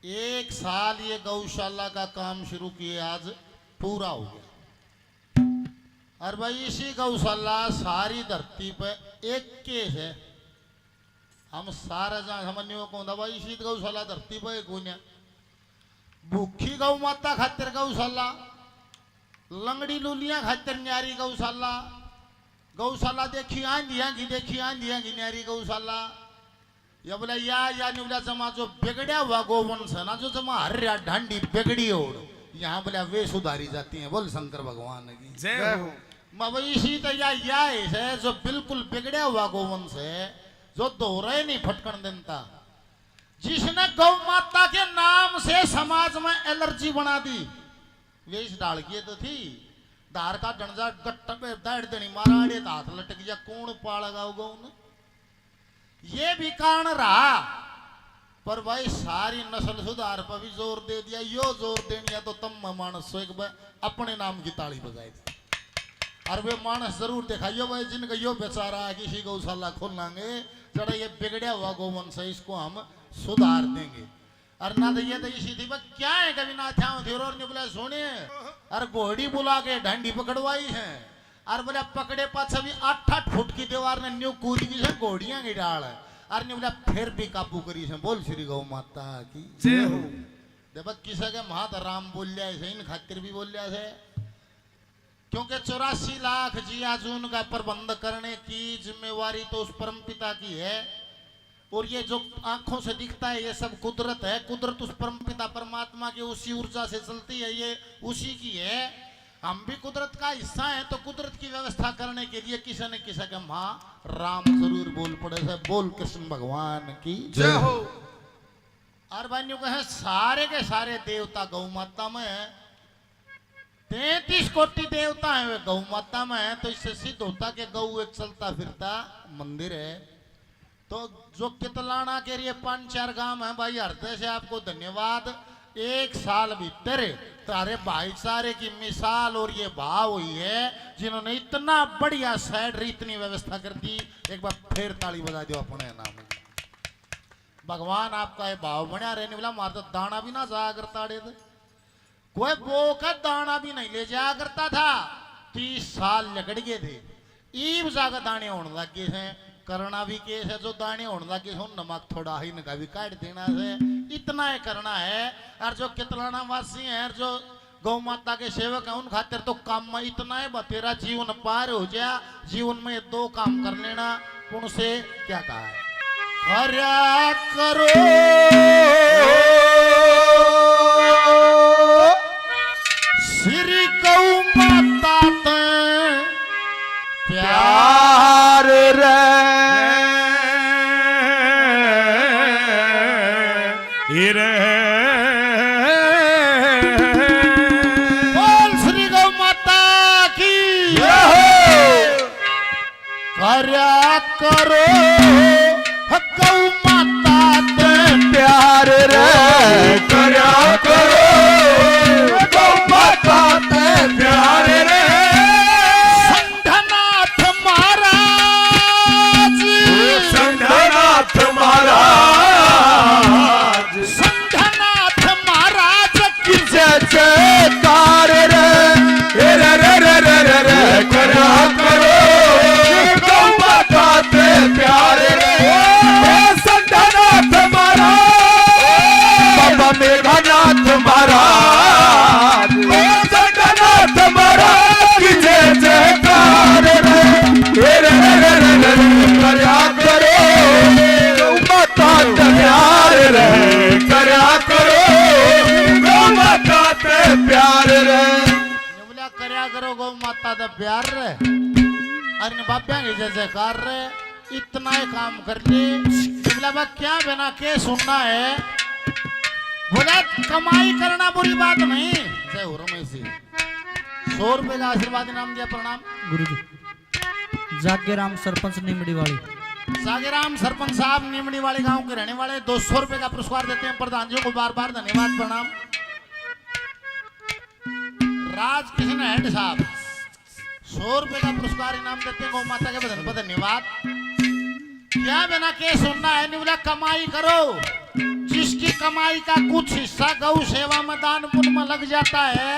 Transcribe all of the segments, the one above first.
1 साल ये गौशाला का काम शुरू किए, आज पूरा हो गया। और भाई इसी गौशाला सारी धरती पे एक केस है, हम सारा जहां समझने को भाई इसी गौशाला धरती पे एक गुन्या भूखी गौ माता खातिर गौशाला, लंगड़ी लुलिया खातिर न्यारी गौशाला, गौशाला देखी आंधिया की न्यारी गौशाला। या बोला या नहीं बोला जमा जो बिगड़ा हुआ गोवंश है ना, जो जमा हर्या ढांडी बिगड़ी ओढ़, यहाँ बोला वे सुधारी जाती हैं। बोल शंकर भगवान की जय हो। इसी तरह या है जो बिल्कुल बिगड़ा हुआ गोवंश है, जो दोहरे नहीं फटकन देता, जिसने गौ माता के नाम से समाज में एलर्जी बना दी। वे इस डाल की तो थी धार का डंजा गट्ट पे दाड़ देनी मारा अड़े हाथ लटक गया, कौन पालेगा गौ ने, ये भी कारण रहा। पर भाई सारी नस्ल सुधार पर भी जोर दे दिया, यो जोर दे दिया तो तम मानस एक बार अपने नाम की ताली बजाई थी। और वे मानस जरूर दिखाइयो भाई जिनका यो बेचारा किसी गौशाला खोल लांगे, जरा ये बिगड़ा हुआ गोवंश है, इसको हम सुधार देंगे। और ना तो ये तो इसी थी क्या है कभी ना था और ने बोला सोने और घोड़ी बुला के ढंडी पकड़वाई है, और बोला पकड़े पास अभी 8-8 फुट की दीवार ने न्यू कूदी की से घोड़ियां की डाल है, और ने बोला फिर भी काबू करी से। बोल श्री गौ माता की जय हो। देखो किसे के महात राम बोलिया है, इन खातिर भी बोलिया है, क्योंकि 84 लाख जिया जून का प्रबंध करने की जिम्मेवारी तो उस परमपिता की है। और ये जो आंखों से दिखता है ये सब कुदरत है, कुदरत उस परमपिता परमात्मा की उसी ऊर्जा से चलती है, ये उसी की है। हम भी कुदरत का हिस्सा है, तो कुदरत की व्यवस्था करने के लिए किसी न किसी के माँ राम जरूर बोल पड़े से। बोल कृष्ण भगवान की जय हो। और भाइयों कहे सारे के सारे देवता गौ माता में है, 33 कोटि देवता है वे गौ माता में है, तो इससे सिद्ध होता कि गौ एक चलता फिरता मंदिर है। तो जो कितलाना के लिए 5-4 गांव है भाई, हृदय से आपको धन्यवाद। 1 साल भीतर तारे भाईचारे की मिसाल और ये भाव हुई है, जिन्होंने इतना बढ़िया साइड इतनी व्यवस्था कर दी। एक बार फिर ताली बजा दो अपने नाम। भगवान आपका ये भाव बढ़िया रहने वाला। मार तो दाना भी ना जाया करता, कोई बो का दाना भी नहीं ले जाया करता था। 30 साल लगड़ गए थे, ईब जाकर दाने होने लग गए हैं। करना भी केस है, जो दाने होने लगे हो नमक थोड़ा ही नका भी काट देना है, इतना ही करना है। और जो कितलाना वासी है, जो गौ माता के सेवक है, उन खातिर तो काम में इतना है, तेरा जीवन पार हो जाए। जीवन में 2 काम कर लेना। पुण्य से क्या कहा है, हर्या करो श्री गौ माता प्यार रे बोल श्री गौ माता की कार्या करो गौ माता ते प्यार रे कर्या करो गौ माता ते प्यार रे। संघनाथ महाराज, संघनाथ महाराज, संघनाथ महाराज की जय जयकार रे रे रे रे रे रे रे कर्या करो गौ माता ते प्यार रे। संघनाथ महाराज, बाबा मेघनाथ महाराज, संघनाथ महाराज की जय जयकार रे रे रे रे रे रे कर्या करो गौ माता ते प्यार रे, कर्या करो गौ माता ते प्यार रे। बोला कर्या करो गौ माता दा प्यार रे, अरे बाब्या की जय जयकार रे, इतना ही काम कर ले। बोला क्या बिना के सुनना है, बोला कमाई करना बुरी बात नहीं। जय हो रमेश जी, 100 रुपए का आशीर्वाद इनाम दिया, प्रणाम गुरुजी। जागेराम सरपंच निमड़ी वाली, सागेराम सरपंच साहब निमड़ी वाले गांव के रहने वाले 200 रुपए का पुरस्कार देते हैं। प्रधान जी को बार बार धन्यवाद प्रणाम। राजकिशन हेड साहब 100 रुपए का पुरस्कार इनाम देते हैं। गौ माता के बदन पर धन्यवाद। क्या बिना के सुनना है, नहीं बोला कमाई करो, जिसकी कमाई का कुछ हिस्सा गौ सेवा में दान पुण्य में लग जाता है,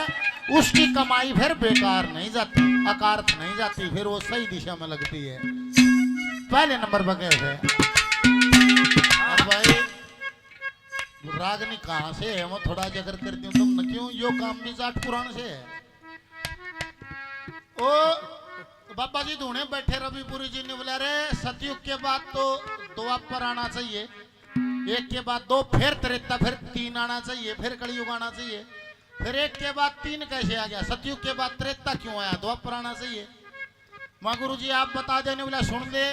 उसकी कमाई फिर बेकार नहीं जाती, अकार्थ नहीं जाती, फिर वो सही दिशा में लगती है। पहले नंबर पर कैसे भाई रागनी कहाँ से है, मैं थोड़ा जिक्र करती हूँ, तुम क्यों यो काम भी जाट पुराण से है। ओ बाबा जी धूने बैठे रविपुरी जी ने बोला रे सतयुग के बाद तो द्वापर आना चाहिए, एक के बाद दो, फिर त्रेता, फिर तीन आना चाहिए, फिर कलयुग आना चाहिए, फिर एक के बाद तीन कैसे आ गया, सतयुग के बाद त्रेता क्यों आया, द्वापर आना चाहिए। माँ गुरु जी आप बता देने बोला सुन ले,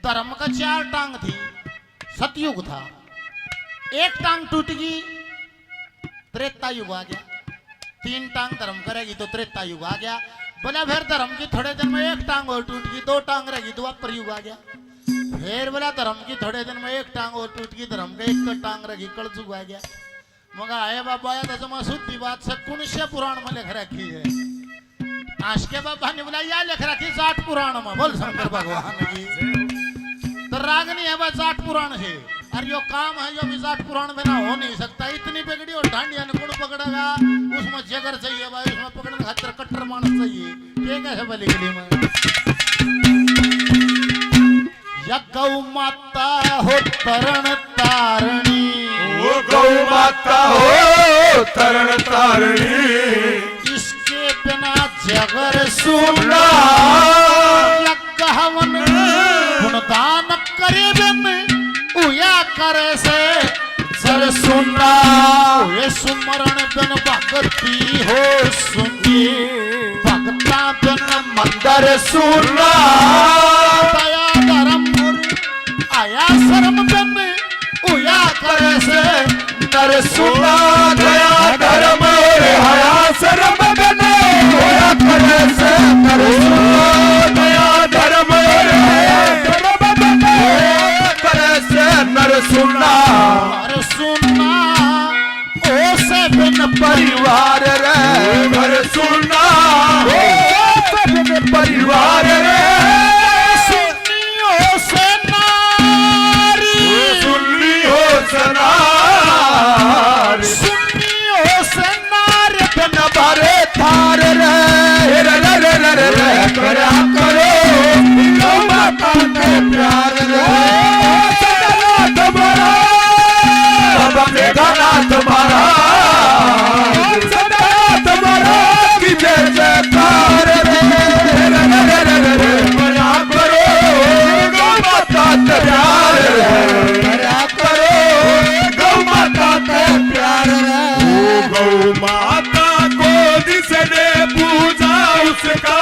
धर्म का 4 टांग थी, सतयुग था, एक टांग टूट गई, त्रेता युग आ गया, 3 टांग धर्म करेगी तो त्रेता युग आ गया। बोला फिर धर्म की थोड़े दिन में 1 टांग और टूट गई, 2 टांग रहेगी, द्वापर युग आ गया। फिर बोला धर्म की थोड़े दिन में 1 टांग और टूट गई, धर्म का 1 टांग रहेगी, कलयुग आ गया। मगर आए बाबा या तो शुद्धि बात से कुणस्य पुराण में लिख रखी है, आज के बाबा ने बोला या लिख रखी 60 पुराण में, बोल शंकर भगवान की। तो रागनी है बस 60 पुराण है, और यो काम है जो भी 60 पुराण में ना हो नहीं सकता। इतनी बिगड़ी और ढांडिया ने कौन पकड़ेगा, उसमें जगर चाहिए भाई, उसमें पकड़ने खातिर कट्टर मानस चाहिए, ठीक है बली गली में। या गौ माता हो तरण तारणी, वो गौ माता हो तरण तारणी, इसके बिना जगर सुना, हवन गुणदान करे बिन उया करे से सर सुना, ये सुमरण बिन भगती हो सुनी, भगता बिन मंदिर सुना, दया धर्म आया शर्म बिन उया करे से नर सुना, दया धर्म आया शर्म बिन उया करे से नर सुना, दया धर्म आया शर्म बिन उया करे से नर सुना, नर सुना ओ से बिन परिवार रे नर सुना, ओ से बिन परिवार रे, सुनियो से नारी, सुनियो से नारी, सुनियो से नारी बिन बारे थार रे, रे रे रे रे रे करा करो गौ माता के प्यार रे, सदा तुम्हारा बाबा मेघना तुम्हारा, सदा तुम्हारा की जय जयकार रे, रे रे रे रे रे करा करो गौ माता के प्यार रे, करा करो गौ माता के प्यार रे, गौ माता को जिसने पूजा उसका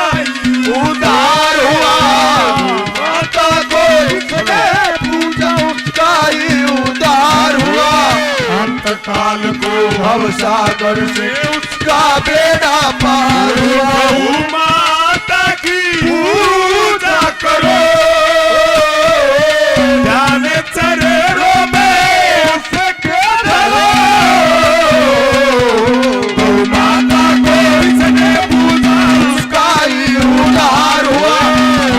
उद्धार हुआ, माता को जिसने पूजा उसका ही उद्धार हुआ, अंत काल को भवसागर से उसका बेड़ा पार हुआ, गौ माता की पूजा करो, ध्यान चरणों में उसके धरो, गौ माता को जिसने पूजा उसका ही उद्धार हुआ,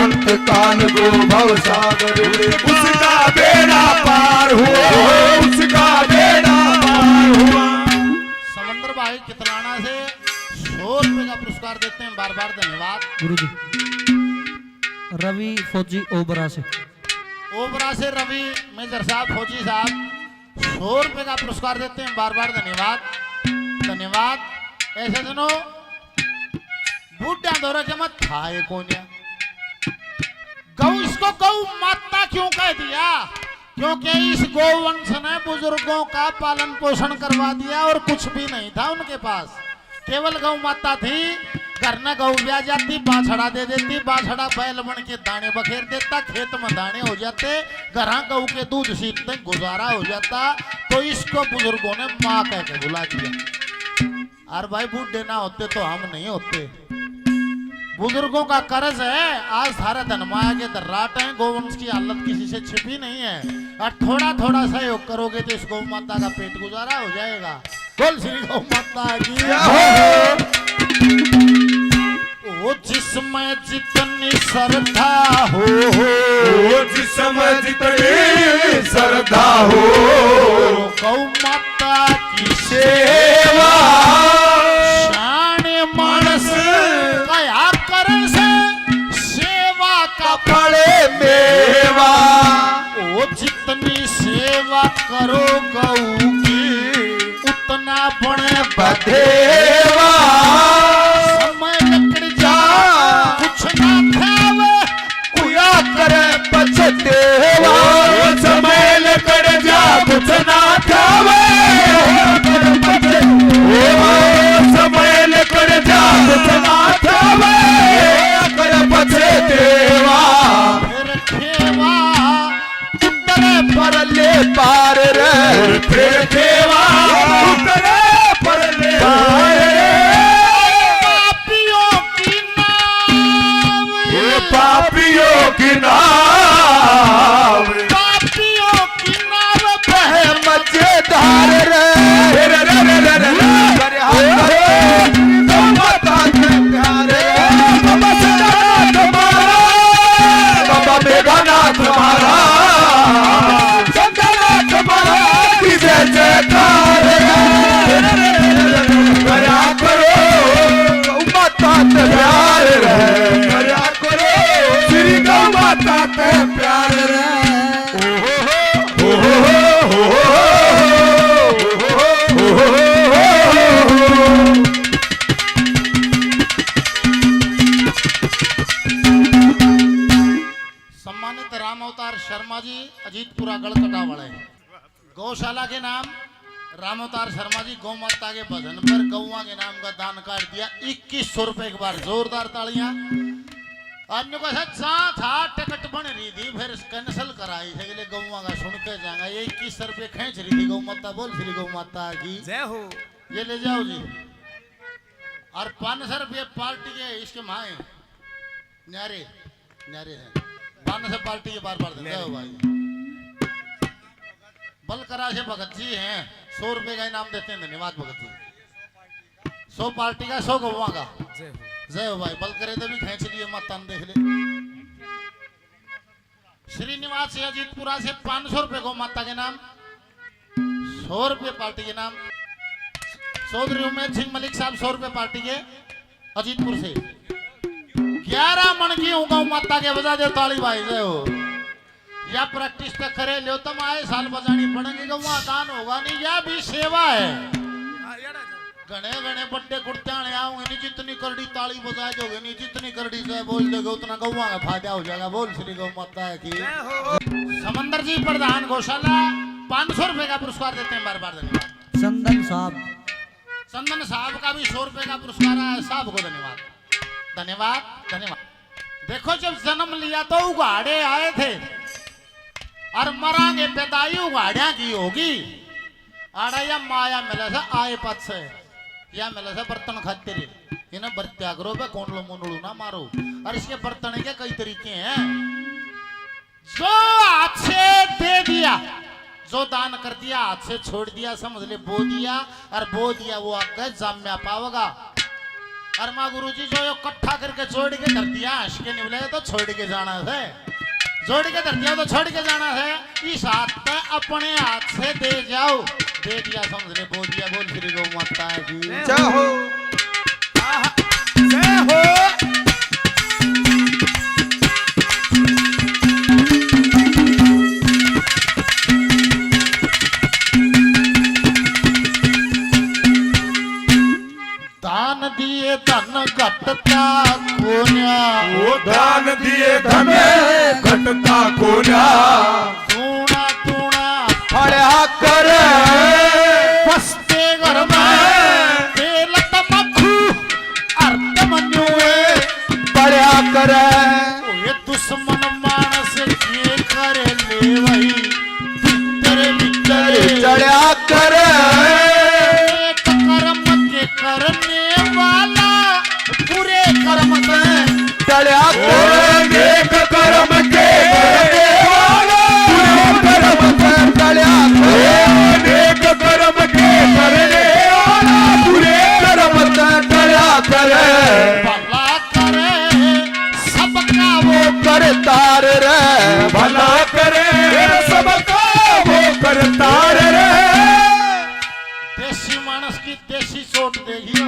अंत काल को भवसागर उसका बेड़ा पार हुआ, उसका बेड़ा पार हुआ। समंदर भाई कितलाना से 100 रुपए का पुरस्कार देते हैं, बार बार धन्यवाद। गुरुजी रवि फौजी ओबरा से, ओबरा से रवि मेजर साहब फौजी साहब 100 रुपए का पुरस्कार देते हैं, बार बार धन्यवाद धन्यवाद। ऐसे सुनो बूढ़ा दौरा के मत खाए कोनिया, गौ इसको गौ माता क्यों कह दिया, क्योंकि इस गौवंश ने बुजुर्गों का पालन पोषण करवा दिया और कुछ भी नहीं था उनके पास, केवल गौ माता थी। घर में गौ ब्याह जाती, बाछड़ा दे देती, बाछड़ा बैल बन के दाने बखेर देता, खेत में दाने हो जाते, घर गौ के दूध सीखते गुजारा हो जाता, तो इसको बुजुर्गों ने माँ कह के बुला दिया। और भाई बूढ़े ना होते तो हम नहीं होते, बुजुर्गों का कर्ज है। आज सारा धनमाया के दर्राट है, गौवंश की हालत किसी से छिपी नहीं है, और थोड़ा थोड़ा सहयोग करोगे तो इस गौ माता का पेट गुजारा हो जाएगा। बोल श्री गौ माता की। वो जिसमें जितनी श्रद्धा हो जिसमें जितनी श्रद्धा हो गौ माता की सेवा शान मानस कया करे से सेवा का पड़े मेवा वो जितनी सेवा करो गौ की उतना बने बधेवा समय लकड़ जा कुछ ना खावे कुया करे पछतेवा समय लकड़ जा कुछ ना खावे समय लकड़ जा कुछ ना खावे कर पछतेवा फिर खेवा उतरे पर ले पार रे फिर खेवा उतरे पर ले पार पापियों की नाव बहे मजेदार रे रे रे रे रे रे तो माता के प्यारे बाबा सदानाथ तुम्हारा बाबा मेघनाथ तुम्हारा सदानाथ तुम्हारा की जय जयकार करया करो माता के प्यार करया करो श्री गौ माता के प्यार सम्मानित राम अवतार शर्मा जी अजीतपुरा गढ़कटा वाले गौशाला के नाम राम अवतार शर्मा जी गौ माता के भजन पर गौवा के नाम का दान काट दिया 2100 रुपए एक बार जोरदार तालियां। अन्य को साथ हाथ टिकट बन रही थी फिर कैंसिल कराई है गौवा का सुन के जाएगा ये 2100 रुपए खींच रही थी गौ माता बोल श्री गौ माता की जय हो। ये ले जाओ जी और 500 रुपये पार्टी के इसके माए न्यारे न्यारे हैं 500 पार्टी के बार बार देते हो भाई बलकरा से भगत जी हैं 100 रुपए का इनाम देते हैं धन्यवाद भगत जी 100 पार्टी का 100 गौवा का जय हो भाई बल करे तो भी खींच लिए मत तन देख ले। श्रीनिवास अजीतपुरा से 500 रुपए गौ माता के नाम 100 रुपए पार्टी के नाम चौधरी उमेद सिंह मलिक साहब 100 रुपए पार्टी के अजीतपुर से 11 मन की हूँ गौ माता के बजा दे ताली भाई जय हो। या प्रैक्टिस तो करे लो तुम आए साल बजानी पड़ेंगे गौवा दान होगा नहीं या भी सेवा है घने घने बड्डे कुर्ते आऊंगे नहीं जितनी करड़ी ताली बजाए दोगे नहीं जितनी करड़ी से बोल दोगे उतना गौवा का फायदा हो जाएगा बोल श्री गौ माता की। समंदर जी प्रधान गौशाला 500 रुपए का पुरस्कार देते हैं बार बार धन्यवाद। चंदन साहब का भी 100 रुपए का पुरस्कार है साहब को धन्यवाद धन्यवाद धन्यवाद। देखो जब जन्म लिया तो उगाड़े आए थे और मरांगे पैदाई उगाड़िया की होगी आड़ा या माया मिला था आए पथ से या मिला था बर्तन खाते रहे इन्हें बर्त्याग्रो पे कौन लो मुंडू ना मारो और इसके बर्तन के कई तरीके हैं जो हाथ से दे दिया जो दान कर दिया हाथ से छोड़ दिया समझ ले बो दिया और बो दिया वो आगे जाम्या पावेगा। और माँ गुरु जी जो इकट्ठा करके जोड़ के धर दिया हंस के निकले तो छोड़ के जाना है जोड़ के धर दिया तो छोड़ के जाना है इस हाथ पे अपने हाथ से दे जाओ दे दिया समझ ले बो दिया बोल श्री गौ माता की जय हो जय हो। दान दिए धन घटता कोन्या वो दान दिए धन घटता कोन्या तूना तूना फड़ा कर बसते घर में तेल तमखू अर्थ मनुए पड़ा कर ये दुश्मन मानस के करे ले वही भीतर भीतर चढ़ा कर कर्म के करने वाला पूरे कर्म से चढ़ा कर एक कर्म के करने वाला पूरे कर्म से चढ़ा कर एक कर्म के करने वाला पूरे कर्म से चढ़ा कर भला कर की देसी चोट देखियो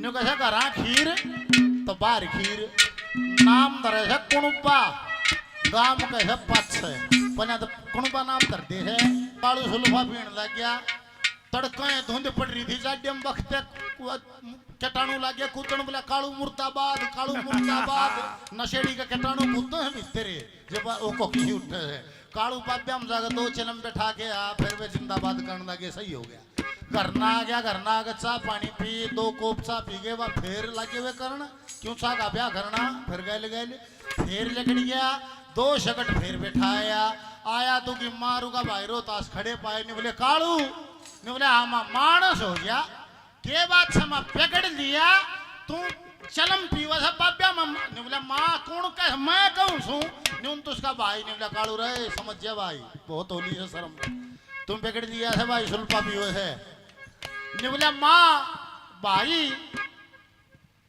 न्यू कैसे घरा खीर तो बाहर खीर नाम धरे है कुणुपा गांव कैसे पक्ष है पन्या तो कुणुपा नाम धर दे है कालू सुल्फा पीण लग गया तड़के धुंध पड़ रही थी जाड्यम बखते कटाणु लग गया कूदन बोला कालू मुर्दाबाद नशेड़ी का कटाणु कूदते हैं मिस्त्री जब वो कोकी उठे है कालू बाब्या हम जाकर 2 चिलम बैठा के आ फिर वे जिंदाबाद करने लगे सही हो गया घरना आ गया चाह पानी पी 2 कोप चाह पी गए वह फिर लगे हुए करना क्यों चाह का ब्याह करना फिर गए फिर लकड़ गया 2 शकट फिर बैठाया आया तू कि मारूगा भाई रोतास खड़े पाए नहीं बोले कालू नहीं बोले आमा मानस हो गया के बात समा पकड़ लिया तू चलम पीवा सब बाब्या ने बोला माँ कौन कह मैं कहूँ सू न्यून तो उसका भाई ने बोला कालू रहे समझ जा भाई बहुत होली है शर्म तुम पकड़ लिया है भाई सुल्फा पीवे है ने बोला माँ भाई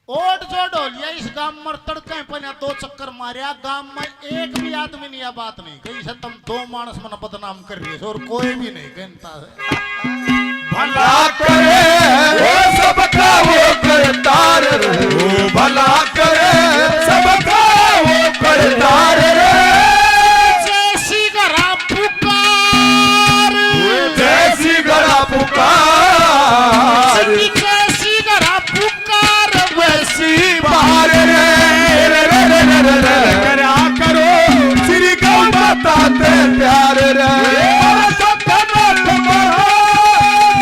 ओट जोड़ हो लिया इस गांव में तड़के पहले 2 चक्कर मारिया गांव में एक भी आदमी नहीं बात नहीं कहीं से तुम 2 मानस मन बदनाम कर रही है और कोई भी नहीं कहता है भला करे वो सबका वो करतार रे वो भला करे सबका वो करतार रे जैसी गरा पुकार जैसी गड़ा पुकार वैसी बाहर रे करा करो श्री गौ माता ते प्यार रे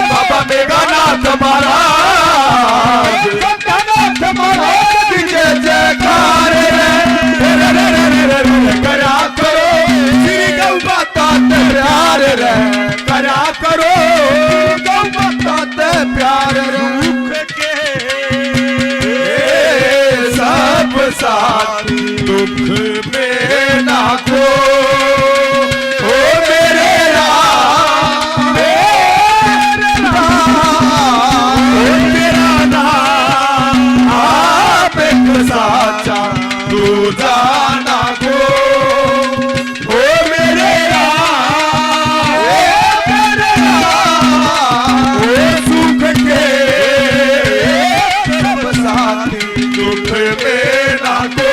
बाबा मेघनाथ महाराज जय जयकार करा करो श्री गौ माता ते प्यार रे करा करो गौ माता ते प्यार रुख के सब साथी दुख में ना को साचा तू जाना को ओ मेरे सुख के सब साथी दुख में ना को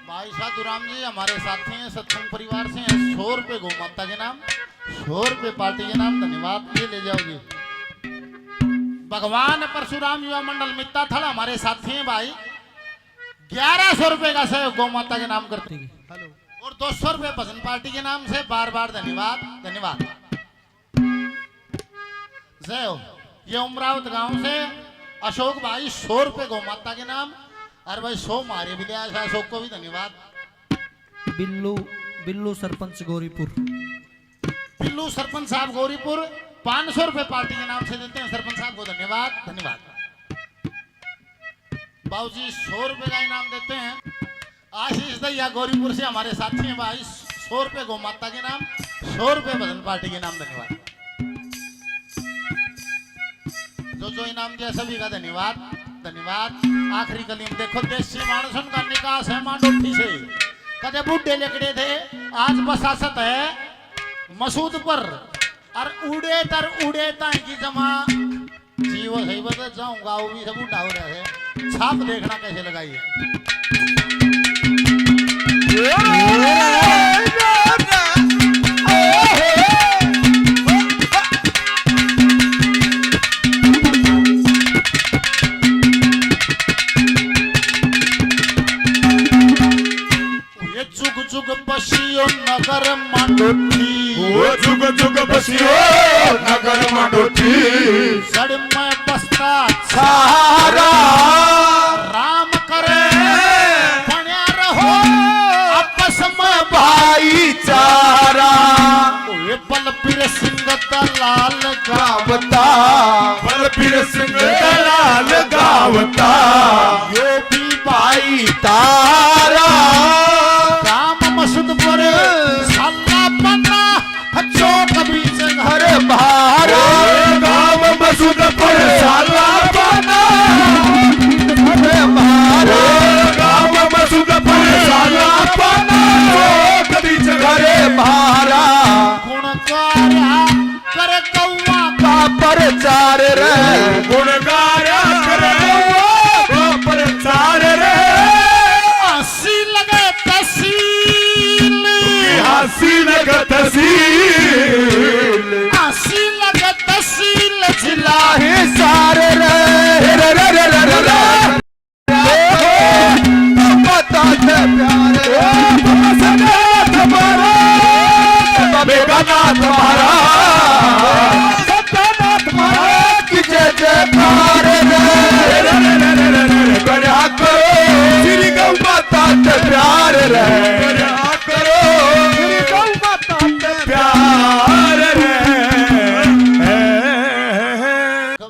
भाई साधुराम जी हमारे साथी हैं सत्संग परिवार से हैं 100 रुपए गौ माता के नाम 100 रुपए पार्टी के नाम धन्यवाद ये ले जाओगे भगवान परशुराम युवा मंडल मित्ता थल हमारे साथी हैं भाई 1100 रुपए का सहयोग गौ माता के नाम करते हैं और 200 रुपए भजन पार्टी के नाम से बार बार धन्यवाद जय हो ये उमरावत गांव से अशोक भाई 100 रुपए गौ माता के नाम और भाई 100 मारे भी दिया अशोक को भी धन्यवाद बिल्लू सरपंच गौरीपुर बिल्लू सरपंच साहब गौरीपुर 500 रुपए पार्टी के नाम से देते हैं सरपंच साहब को धन्यवाद बाबूजी 100 रुपए का इनाम देते हैं आशीष दैया गौरीपुर से हमारे साथी हैं भाई 100 रुपए गौ माता के नाम 100 रुपए भजन पार्टी के नाम धन्यवाद जो इनाम दिया सभी का धन्यवाद आखिरी कली में देखो देशी मानसन का निकास है मांडोठी से कदे बूढ़े लेकड़े थे आज बसासत है मसूद पर और उड़े ताई की जमा जीव सही बता जाऊंगा वो भी सब उठा हो रहा है छाप देखना कैसे लगाई जुग बसियो नगर मांडोठी वो जुग बसियो नगर मांडोठी सड़ में बसता सहारा राम करे बन्या रहो आपस में भाईचारा ये बलबीर सिंह दलाल गावता बलबीर सिंह दलाल गावता यो भी भाई तारा मसूद पर साला पन्ना चौक बीच घर भारा गाँव मसूद पर साला पन्ना घर भारा गाँव मसूद पर साला पन्ना चौक बीच घर भारा गुण गाया कर गौवा का प्रचार रे गुण गाया करे का प्रचार रे हंसी लगे तहसील हंसी लगत सील हंसी लगे तहसील जिला हिसार रे रे रे रे रे रे रे बता दे प्यार बेगानाथ महाराज सत्यनाथ महाराज की जय जयकार रे करा करो श्री गौ माता के प्यार रे करा करो श्री गौ माता के प्यार रे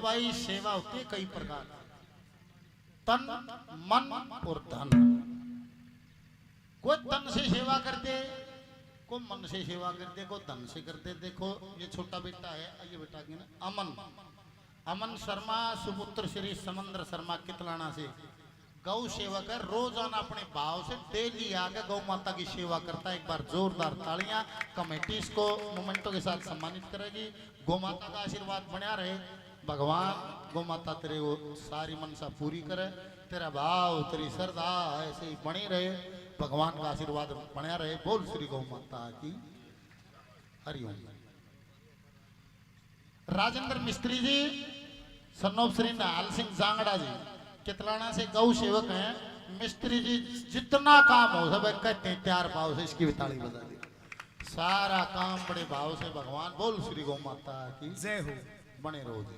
भाई सेवा होती है कई प्रकार तन मन और धन कोई तन से सेवा करते को मन से सेवा करते को धन से करते देखो ये छोटा बेटा है आइए बेटा की ना अमन अमन शर्मा सुपुत्र श्री समंद्र शर्मा कितलाना से गौ सेवक है रोजाना अपने भाव से डेली आके गौ माता की सेवा करता है। एक बार जोरदार तालियां कमेटी इसको मोमेंटों के साथ सम्मानित करेगी। गौ माता का आशीर्वाद बना रहे भगवान गौ माता तेरे वो सारी मनसा पूरी करे तेरा भाव तेरी श्रद्धा ऐसे ही बनी रहे भगवान का आशीर्वाद बना रहे। बोल श्री गौ माता की हरिओम। राजेंद्र मिस्त्री जी सन्नोप श्री नाल सिंह जांगड़ा जी कितलाना से गौ सेवक हैं। मिस्त्री जी जितना काम हो सब कहते हैं प्यार भाव से इसकी भी ताली बजा दी। सारा काम बड़े भाव से भगवान बोल श्री गौ माता की जय हो। बने रहो जी।